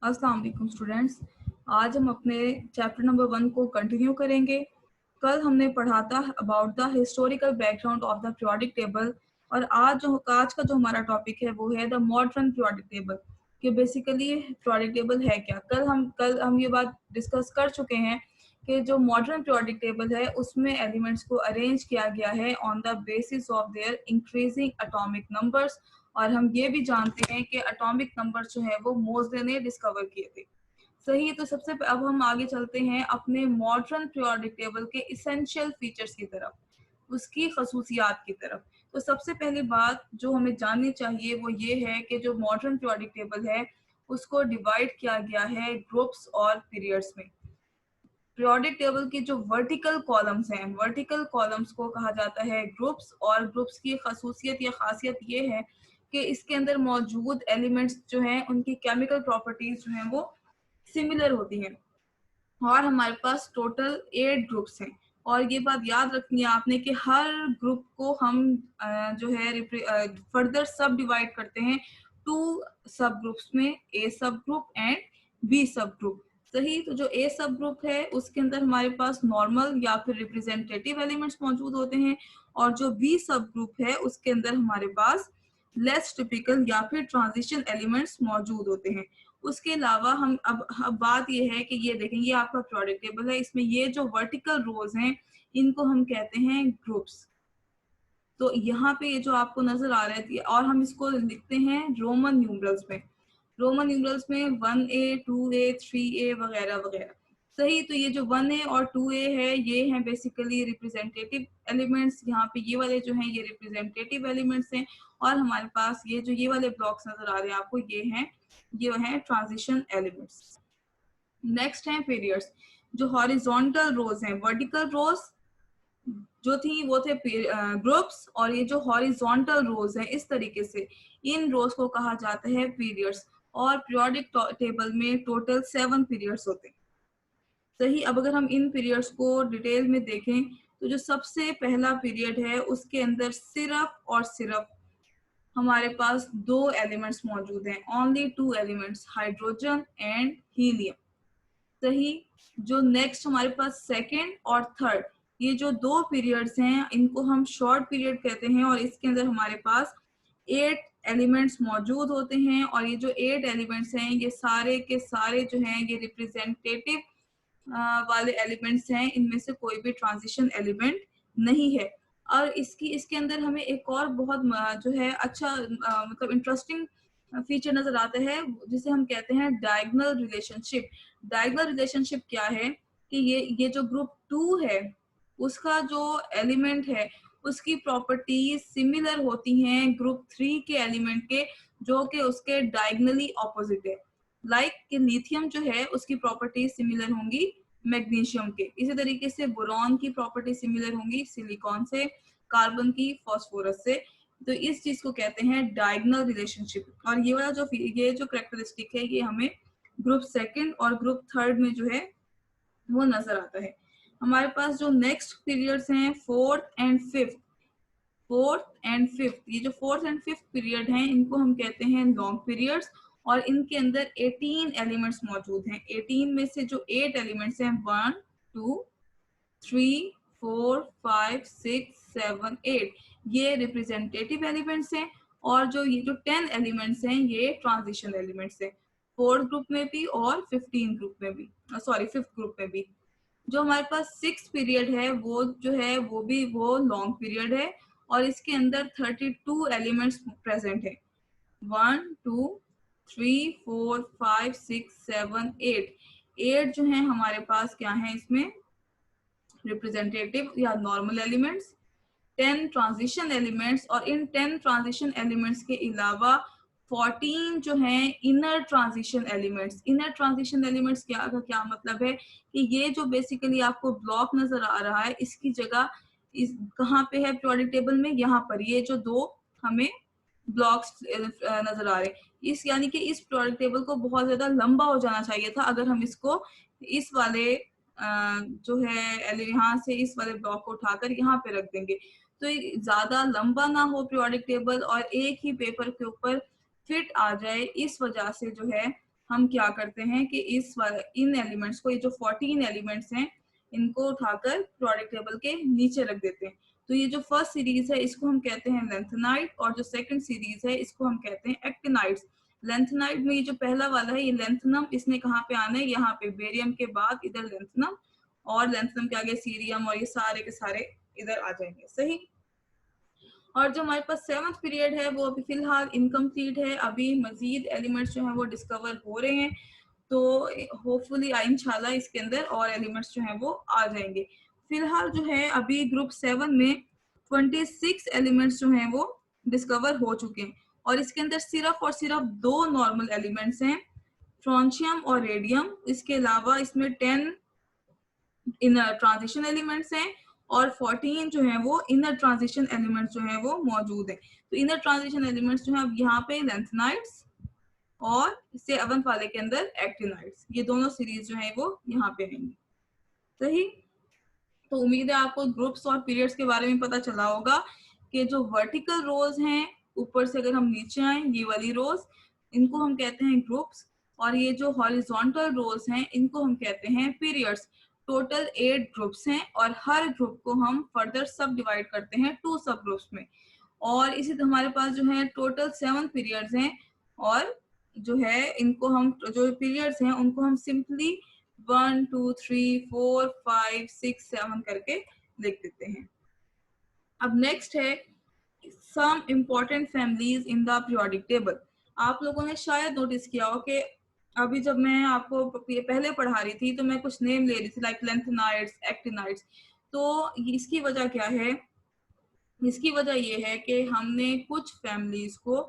अस्सलाम वालेकुम स्टूडेंट्स। आज हम अपने चैप्टर नंबर 1 को कंटिन्यू करेंगे। कल हमने पढ़ा था about the historical background of the periodic table और आज का जो हमारा टॉपिक है वो है द मॉडर्न पीरियोडिक टेबल कि बेसिकली पीरियोडिक टेबल है क्या। कल हम ये बात डिस्कस कर चुके हैं कि जो मॉडर्न पीरियोडिक टेबल है उसमें एलिमेंट्स को अरेंज किया गया है on the basis of their increasing atomic numbers. और हम ये भी जानते हैं कि एटॉमिक नंबर जो है वो मोज़ले ने डिस्कवर किए थे। सही है, तो अब हम आगे चलते हैं अपने मॉडर्न पीरियोडिक टेबल के इसेंशियल फीचर्स की तरफ, उसकी खसूसियात की तरफ। तो सबसे पहली बात जो हमें जाननी चाहिए वो ये है कि जो मॉडर्न पीरियोडिक टेबल है उसको डिवाइड किया गया है ग्रुप्स और पीरियड्स में। पीरियोडिक टेबल की जो वर्टिकल कॉलम्स हैं, वर्टिकल कॉलम्स को कहा जाता है ग्रुप्स, और ग्रुप्स की खसूसियत या खासियत ये है कि इसके अंदर मौजूद एलिमेंट्स जो हैं उनकी केमिकल प्रॉपर्टीज जो हैं वो सिमिलर होती हैं। और हमारे पास टोटल 8 ग्रुप्स हैं। और ये बात याद रखनी है आपने कि हर ग्रुप को हम जो है फर्दर सब डिवाइड करते हैं 2 सब ग्रुप्स में, ए सब ग्रुप एंड बी सब ग्रुप। सही, तो जो ए सब ग्रुप है उसके अंदर हमारे पास नॉर्मल या फिर रिप्रेजेंटेटिव एलिमेंट्स मौजूद होते हैं, और जो बी सब ग्रुप है उसके अंदर हमारे पास लेस टिपिकल या फिर ट्रांजिशन एलिमेंट्स मौजूद होते हैं। उसके अलावा हम अब बात ये है कि ये देखें, ये आपका प्रोडक्ट टेबल है, इसमें ये जो वर्टिकल रोज हैं इनको हम कहते हैं ग्रुप्स। तो यहाँ पे ये जो आपको नजर आ रहा है और हम इसको लिखते हैं रोमन न्यूमरल्स में। रोमन न्यूमरल्स में 1A 2A 3A वगैरह वगैरह। सही, तो ये जो 1A और 2A है ये हैं बेसिकली रिप्रेजेंटेटिव एलिमेंट्स। यहाँ पे ये वाले जो हैं ये रिप्रेजेंटेटिव एलिमेंट्स हैं, और हमारे पास ये वाले ब्लॉक्स नजर आ रहे हैं आपको, ये हैं ट्रांजिशन एलिमेंट्स। नेक्स्ट है पीरियड्स। जो हॉरिजॉन्टल रोज हैं, वर्टिकल रोज जो थी वो थे ग्रुप्स, और ये जो हॉरिजॉन्टल रोज हैं इस तरीके से, इन रोज को कहा जाता है पीरियड्स। और पीरियोडिक टेबल में टोटल 7 पीरियड्स होते हैं। सही, अब अगर हम इन पीरियड्स को डिटेल में देखें तो जो सबसे पहला पीरियड है उसके अंदर सिर्फ और सिर्फ हमारे पास 2 एलिमेंट्स मौजूद हैं, only 2 elements, hydrogen and helium. सही, जो नेक्स्ट हमारे पास सेकेंड और थर्ड, ये जो 2 पीरियड्स हैं इनको हम शॉर्ट पीरियड कहते हैं, और इसके अंदर हमारे पास 8 एलिमेंट्स मौजूद होते हैं। और ये जो 8 एलिमेंट्स हैं ये सारे के सारे जो हैं ये रिप्रेजेंटेटिव वाले एलिमेंट्स हैं, इनमें से कोई भी ट्रांजिशन एलिमेंट नहीं है। और इसके अंदर हमें एक और बहुत जो है अच्छा मतलब इंटरेस्टिंग फीचर नजर आता है जिसे हम कहते हैं डायगोनल रिलेशनशिप। डायगोनल रिलेशनशिप क्या है कि ये जो ग्रुप 2 है उसका जो एलिमेंट है उसकी प्रॉपर्टीज सिमिलर होती हैं ग्रुप 3 के एलिमेंट के, जो कि उसके डायगोनली ऑपोजिट है। लाइक कि लिथियम जो है उसकी प्रॉपर्टीज सिमिलर होंगी मैग्नीशियम के, इसी तरीके से बोरॉन की प्रॉपर्टी सिमिलर होंगी सिलिकॉन से, कार्बन की फास्फोरस से। तो इस चीज को कहते हैं डायगोनल रिलेशनशिप। और ये जो कैरेक्टरिस्टिक है ये हमें ग्रुप सेकंड और ग्रुप थर्ड में जो है वो नजर आता है। हमारे पास जो नेक्स्ट पीरियड्स हैं फोर्थ एंड फिफ्थ, ये जो फोर्थ एंड फिफ्थ पीरियड हैं इनको हम कहते हैं लॉन्ग पीरियड्स। और इनके अंदर 18 एलिमेंट्स मौजूद हैं। 18 में से जो 8 एलिमेंट्स हैं 1 2 3 4 5 6 7 8, ये रिप्रेजेंटेटिव एलिमेंट्स हैं। और ये जो 10 एलिमेंट्स हैं ये ट्रांजिशन एलिमेंट्स हैं, फोर्थ ग्रुप में भी और 15 ग्रुप में भी, सॉरी फिफ्थ ग्रुप में भी। जो हमारे पास 6 पीरियड है वो जो है वो लॉन्ग पीरियड है, और इसके अंदर 32 एलिमेंट्स प्रेजेंट है। 1 2 3 4 5 6 7 8, 8 जो है हमारे पास क्या है इसमें रिप्रेजेंटेटिव या नॉर्मल एलिमेंट्स, 10 ट्रांजिशन एलिमेंट्स, और इन 10 ट्रांजिशन एलिमेंट्स के अलावा 14 जो हैं inner transition elements. Inner transition elements क्या मतलब है कि ये जो बेसिकली आपको ब्लॉक नजर आ रहा है इसकी जगह कहाँ पे है पीरियोडिक टेबल में, यहाँ पर ये जो 2 हमें ब्लॉक्स नजर आ रहे हैं, इस यानी कि इस पीरियोडिक टेबल को बहुत ज्यादा लंबा हो जाना चाहिए था अगर हम इसको इस वाले जो है यहाँ से इस वाले ब्लॉक को उठाकर यहाँ पे रख देंगे तो ज्यादा लंबा ना हो पीरियोडिक टेबल और एक ही पेपर के ऊपर फिट आ जाए, इस वजह से जो है हम क्या करते हैं कि इन एलिमेंट्स को, ये जो 14 एलिमेंट्स हैं, इनको उठाकर पीरियोडिक टेबल के नीचे रख देते हैं। तो ये जो फर्स्ट सीरीज है इसको हम कहते हैं लेंथेनाइड, और जो सेकंड सीरीज है इसको हम कहते हैं एक्टिनाइड्स। लेंथेनाइड में ये जो पहला वाला है ये लेंथनम, इसने कहाँ पे आना है, यहाँ पे बेरियम के बाद इधर लेंथनम, और लेंथनम के आगे सीरियम, और ये सारे के सारे इधर आ जाएंगे। सही। और जो हमारे पास 7th पीरियड है वो अभी फिलहाल इनकम्प्लीट है, अभी मजीद एलिमेंट्स जो हैं वो डिस्कवर हो रहे हैं, तो होपफुली इंशाल्लाह इसके अंदर और एलिमेंट्स जो हैं वो आ जाएंगे। फिलहाल जो है अभी ग्रुप 7 में 26 एलिमेंट्स जो हैं वो डिस्कवर हो चुके हैं, और इसके अंदर सिर्फ और सिर्फ 2 नॉर्मल एलिमेंट्स हैं, फ्रॉन्शियम और रेडियम। इसके अलावा इसमें 10 इनर ट्रांजिशन एलिमेंट्स हैं, और 14 जो है वो इनर ट्रांजिशन एलिमेंट्स जो है वो मौजूद है। तो इनर ट्रांजिशन एलिमेंट्स जो है अब यहाँ पे लेंथेनाइड्स, और 7th वाले के अंदर एक्टिनाइड्स, ये दोनों सीरीज जो है वो यहाँ पे रहेंगी। सही। तो उम्मीद है आपको ग्रुप्स और पीरियड्स के बारे में पता चला होगा कि जो वर्टिकल रोज हैं, ऊपर से अगर हम नीचे आए, ये वाली रोज, इनको हम कहते हैं ग्रुप्स, और ये जो हॉरिजॉन्टल रोज हैं इनको हम कहते हैं पीरियड्स। टोटल 8 ग्रुप्स हैं, और हर ग्रुप को हम फर्दर सब डिवाइड करते हैं 2 सब ग्रुप्स में। और इसी तरह हमारे पास जो है टोटल 7 पीरियड्स हैं, और जो है इनको हम, जो पीरियड्स हैं उनको हम सिंपली 1 2 3 4 5 6 7 करके लिख देते हैं। अब नेक्स्ट है some important families in the periodic table. आप लोगों ने शायद नोटिस किया हो कि अभी जब मैं आपको पहले पढ़ा रही थी तो मैं कुछ नेम ले रही थी, लाइक लेंथेनाइड्स, एक्टिनाइड्स। तो इसकी वजह क्या है? इसकी वजह ये है कि हमने कुछ फैमिलीज को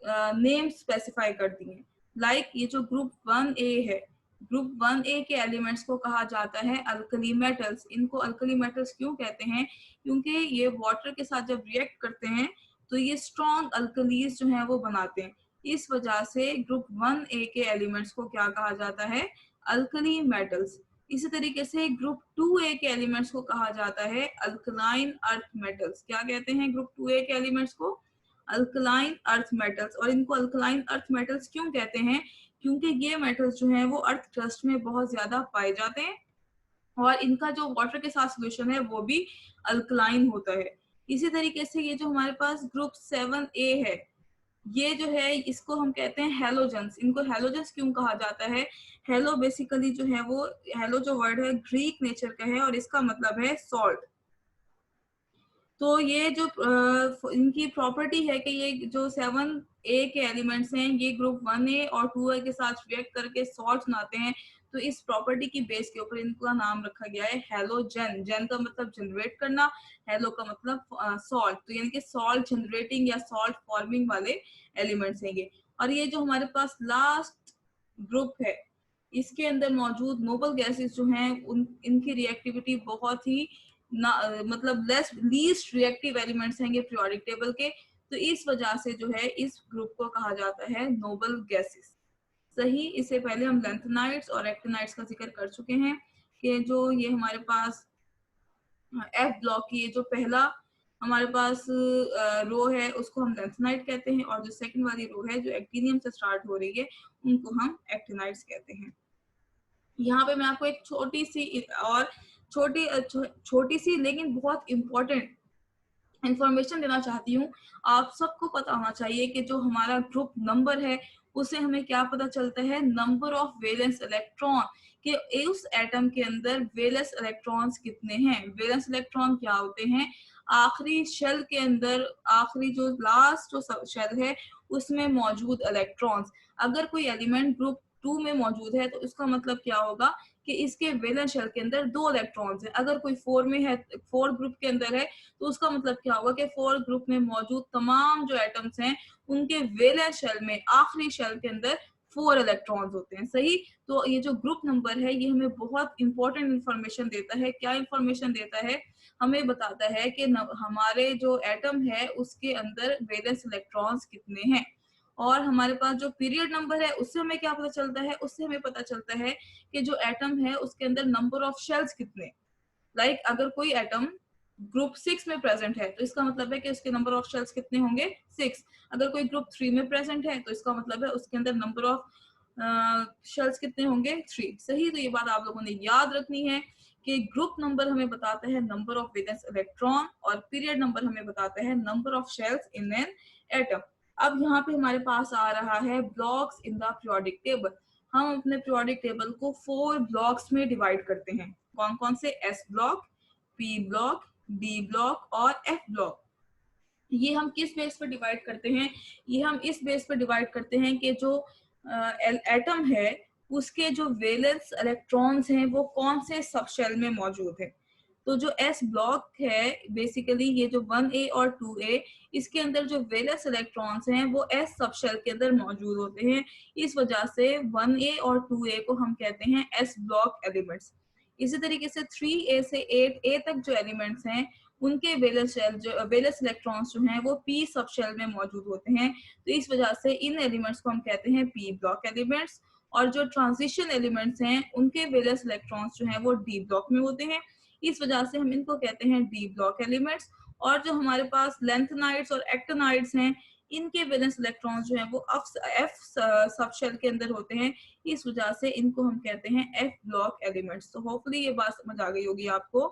नेम स्पेसिफाई कर दिए हैं। लाइक ये जो ग्रुप 1A है, ग्रुप 1A के एलिमेंट्स को कहा जाता है अल्कली मेटल्स। इनको अल्कली मेटल्स क्यों कहते हैं? क्योंकि ये वाटर के साथ जब रिएक्ट करते हैं तो ये स्ट्रॉन्ग अल्कलीज जो हैं वो बनाते हैं। इस वजह से ग्रुप 1A के एलिमेंट्स को क्या कहा जाता है? Alkali metals. इसी तरीके से ग्रुप 2A के एलिमेंट्स को कहा जाता है अल्कलाइन अर्थ मेटल्स। क्या कहते हैं ग्रुप 2A के एलिमेंट्स को? Alkaline earth metals. और इनको अल्कलाइन अर्थ मेटल्स क्यों कहते हैं? क्योंकि ये मेटल्स जो हैं वो अर्थ क्रस्ट में बहुत ज्यादा पाए जाते हैं, और इनका जो वाटर के साथ सोल्यूशन है वो भी अल्कलाइन होता है। इसी तरीके से ये जो हमारे पास ग्रुप 7A है, ये जो है इसको हम कहते हैं हेलोजेंस। इनको हेलोजेंस क्यों कहा जाता है? हेलो बेसिकली जो है वो, हेलो जो वर्ड है ग्रीक नेचर का है, और इसका मतलब है सॉल्ट। तो ये जो इनकी प्रॉपर्टी है कि ये जो 7A के एलिमेंट्स हैं ये ग्रुप 1A और 2A के साथ रिएक्ट करके सॉल्ट बनाते हैं। तो इस प्रॉपर्टी की बेस के ऊपर इनका नाम रखा गया है हेलोजेन। जेन का मतलब जनरेट करना, हेलो का मतलब सॉल्ट। तो यानी कि सॉल्ट जनरेटिंग या सॉल्ट फॉर्मिंग वाले एलिमेंट्स हैं ये। और ये जो हमारे पास लास्ट ग्रुप है, इसके अंदर मौजूद नोबल गैसेस जो हैं इनकी रिएक्टिविटी बहुत ही मतलब लीस्ट रिएक्टिव एलिमेंट्स हैं ये पीरियोडिक टेबल के। तो इस वजह से जो है इस ग्रुप को कहा जाता है नोबल गैसेस। सही। इससे पहले हम लेंथेनाइड्स और एक्टिनाइड्स का जिक्र कर चुके हैं कि जो ये हमारे पास एफ ब्लॉक की ये जो पहला हमारे पास रो है उसको हम लेंथेनाइड कहते हैं, और जो सेकंड वाली रो है जो एक्टिनियम से स्टार्ट हो रही है उनको हम एक्टिनाइड्स कहते हैं। यहाँ पे मैं आपको एक छोटी सी और छोटी सी लेकिन बहुत इंपॉर्टेंट इंफॉर्मेशन देना चाहती हूँ। आप सबको पता होना चाहिए कि जो हमारा ग्रुप नंबर है उसे हमें क्या पता चलता है? नंबर ऑफ वैलेंस इलेक्ट्रॉन, कि उस एटम के अंदर वैलेंस इलेक्ट्रॉन्स कितने हैं। वैलेंस इलेक्ट्रॉन क्या होते हैं? आखिरी शेल के अंदर, आखिरी जो लास्ट जो शेल है उसमें मौजूद इलेक्ट्रॉन्स। अगर कोई एलिमेंट ग्रुप 2 में मौजूद है तो इसका मतलब क्या होगा कि इसके वैलेंस शेल के अंदर 2 इलेक्ट्रॉन्स हैं। अगर कोई 4 में है, 4 ग्रुप के अंदर है, तो उसका मतलब क्या होगा कि 4 ग्रुप में मौजूद तमाम जो एटम्स हैं उनके वैलेंस शेल में, आखिरी शेल के अंदर 4 इलेक्ट्रॉन्स होते हैं। सही। तो ये जो ग्रुप नंबर है ये हमें बहुत इंपॉर्टेंट इंफॉर्मेशन देता है। क्या इंफॉर्मेशन देता है? हमें बताता है कि हमारे जो एटम है उसके अंदर वैलेंस इलेक्ट्रॉन्स कितने हैं। और हमारे पास जो पीरियड नंबर है उससे हमें क्या पता चलता है? उससे हमें पता चलता है कि जो एटम है उसके अंदर नंबर ऑफ शेल्स कितने। लाइक अगर कोई एटम ग्रुप 6 में प्रेजेंट है तो इसका मतलब है कि उसके नंबर ऑफ शेल्स कितने होंगे? 6। अगर कोई ग्रुप 3 में प्रेजेंट है तो इसका मतलब है उसके अंदर नंबर ऑफ शेल्स कितने होंगे? 3। सही। तो ये बात आप लोगों ने याद रखनी है कि ग्रुप नंबर हमें बताता है नंबर ऑफ वैलेंस इलेक्ट्रॉन और पीरियड नंबर हमें बताता है number of shells in an atom. अब यहाँ पे हमारे पास आ रहा है blocks in the periodic table. हम अपने पीरियोडिक टेबल को 4 ब्लॉक्स में डिवाइड करते हैं। कौन कौन से? S block, P block, D block और एफ ब्लॉक। ये हम किस बेस पर डिवाइड करते हैं? ये हम इस बेस पर डिवाइड करते हैं कि जो एटम है उसके जो वैलेंस इलेक्ट्रॉन्स हैं वो कौन से सब शेल में मौजूद है। तो जो एस ब्लॉक है बेसिकली ये जो 1A और 2A, इसके अंदर जो वैलेंस इलेक्ट्रॉन्स हैं वो एस सब शेल के अंदर मौजूद होते हैं। इस वजह से 1A और 2A को हम कहते हैं एस ब्लॉक एलिमेंट्स। इसी तरीके से 3A से 8A तक जो एलिमेंट्स हैं उनके वैलेंस शेल जो वैलेंस इलेक्ट्रॉन्स जो हैं वो पी सब शेल में मौजूद होते हैं। तो इस वजह से इन एलिमेंट्स को हम कहते हैं पी ब्लॉक एलिमेंट्स। और जो ट्रांजिशन एलिमेंट्स हैं उनके वैलेंस इलेक्ट्रॉन्स जो हैं वो डी ब्लॉक में होते हैं। इस वजह से हम इनको कहते हैं डी ब्लॉक एलिमेंट्स। और जो हमारे पास लेंथेनाइड्स और एक्टिनाइड्स हैं इनके वैलेंस इलेक्ट्रॉन्स जो हैं वो एफ सब शेल के अंदर होते हैं। इस वजह से इनको हम कहते हैं एफ ब्लॉक एलिमेंट्स। तो होपफुली ये बात समझ आ गई होगी आपको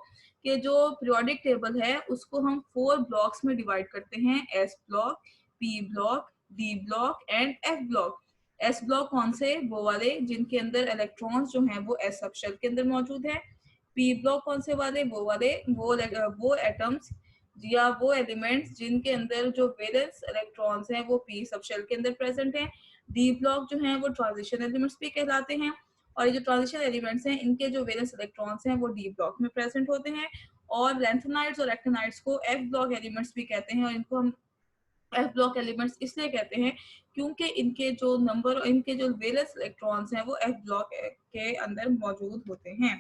कि जो पीरियोडिक टेबल है उसको हम 4 ब्लॉक्स में डिवाइड करते हैं। S block, P block, D block and F block. S block कौन से? वो वाले जिनके अंदर इलेक्ट्रॉन्स जो हैं वो एस सब शेल के अंदर मौजूद है। पी ब्लॉक कौन से वाले? वो एटम्स या वो एलिमेंट्स जिनके अंदर जो वैलेंस इलेक्ट्रॉन्स हैं वो पी सब शेल के अंदर प्रेजेंट हैं। डी ब्लॉक जो हैं वो ट्रांजिशन एलिमेंट्स भी कहलाते हैं। और ये जो ट्रांजिशन एलिमेंट्स हैं इनके जो वैलेंस इलेक्ट्रॉन्स हैं वो डी ब्लॉक में प्रेजेंट होते हैं। और लेंथेनाइड्स और एक्टिनाइड्स को एफ ब्लॉक एलिमेंट्स भी कहते हैं। और इनको हम एफ ब्लॉक एलिमेंट्स इसलिए कहते हैं क्योंकि इनके जो वैलेंस इलेक्ट्रॉन्स हैं वो एफ ब्लॉक के अंदर मौजूद होते हैं।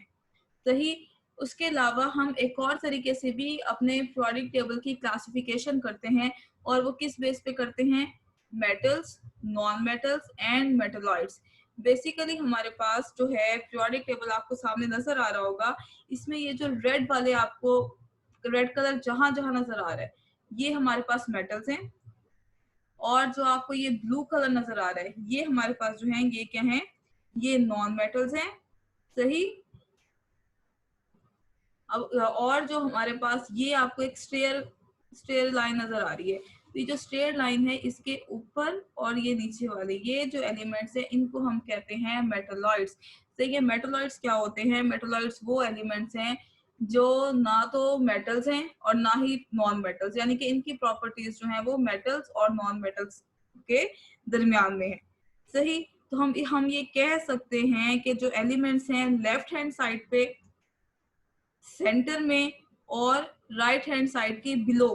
सही। उसके अलावा हम एक और तरीके से भी अपने पीरियोडिक टेबल की क्लासिफिकेशन करते हैं। और वो किस बेस पे करते हैं? Metals, non metals and metalloids. Basically हमारे पास जो है पीरियोडिक टेबल आपको सामने नजर आ रहा होगा। इसमें ये जो रेड वाले आपको रेड कलर जहां जहां नजर आ रहा है ये हमारे पास मेटल्स हैं। और जो आपको ये ब्लू कलर नजर आ रहा है ये हमारे पास जो है ये क्या है? ये नॉन मेटल्स हैं। सही। अब और जो हमारे पास ये आपको एक स्टेयर लाइन नजर आ रही है। तो ये जो स्टेयर लाइन है इसके ऊपर और ये नीचे वाले ये जो एलिमेंट्स है इनको हम कहते हैं मेटलॉइड्स। तो ये मेटलॉइड्स क्या होते हैं? मेटलॉइड्स वो एलिमेंट्स हैं जो ना तो मेटल्स हैं और ना ही नॉन मेटल्स, यानी कि इनकी प्रॉपर्टीज जो है वो मेटल्स और नॉन मेटल्स के दरमियान में है। सही। तो हम ये कह सकते हैं कि जो एलिमेंट्स हैं लेफ्ट हैंड साइड पे, सेंटर में और राइट हैंड साइड के बिलो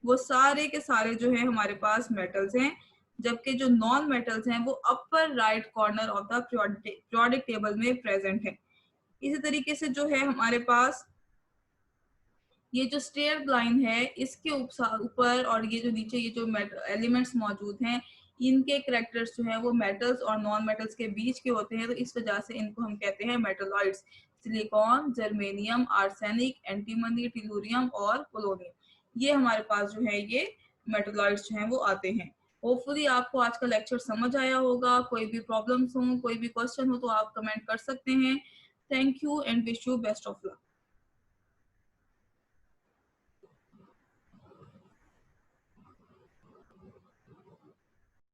वो सारे के सारे जो है हमारे पास मेटल्स हैं। जबकि जो नॉन मेटल्स हैं वो upper right corner of the periodic table में प्रेजेंट है। इसी तरीके से जो है हमारे पास ये जो स्टेयर लाइन है इसके ऊपर और ये जो नीचे ये जो एलिमेंट्स मौजूद हैं इनके करेक्टर्स जो है वो मेटल्स और नॉन मेटल्स के बीच के होते हैं। तो इस वजह से इनको हम कहते हैं metalloids. Silicon, germanium, arsenic, antimony, tellurium और पोलोनियम, ये हमारे पास जो है ये मेटलॉइड्स जो हैं वो आते हैं। होपफुली आपको आज का लेक्चर समझ आया होगा। कोई भी प्रॉब्लम्स हो, कोई भी क्वेश्चन हो तो आप कमेंट कर सकते हैं। Thank you and wish you best of luck.